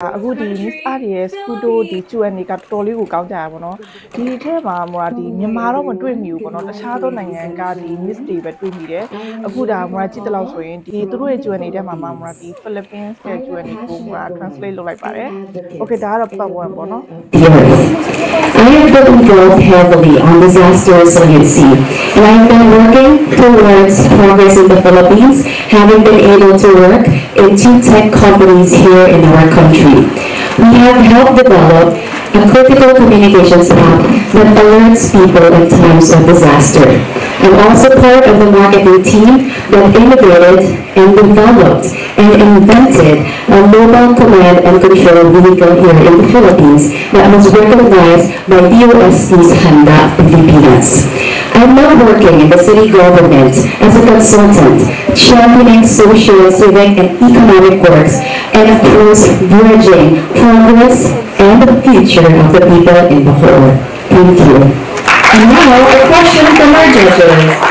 အခုဒီ Miss Art ရဲ့ Scudo ဒီ Q&A ကတော်တော်လေးကိုကောင်းကြရပါတော့ဒီထဲမှာမိုရာဒီမြန်မာတော့မတွေ့မိဘူးပေါ့နော်တခြားသောနိုင်ငံကဒီ Miss တွေပဲတွေ့မိတယ်အခုဒါမိုရာကြည့်တဲ့လောက်ဆိုရင်ဒီသူတို့ရဲ့ Q&A ထဲမှာမိုရာဒီ Philippines ရဲ့ Q&A ကိုမိုရာ translate လုပ်လိုက်ပါတယ် Okay ဒါကတော့ part 1 ပေါ့နော် I have been involved heavily on disaster resiliency, and I've been working towards progress in the Philippines, having been able to work in 2 tech companies here in our country. We have helped develop a critical communications app that alerts people in times of disaster. I'm also part of the marketing team that innovated and developed and invented a mobile command and control vehicle here in the Philippines that was recognized by DOST's Handa Pilipinas. I'm now working in the city government as a consultant, championing social, civic, and economic works, and of course, bridging progress and the future of the people in the whole. Thank you. And now, a question from our judges.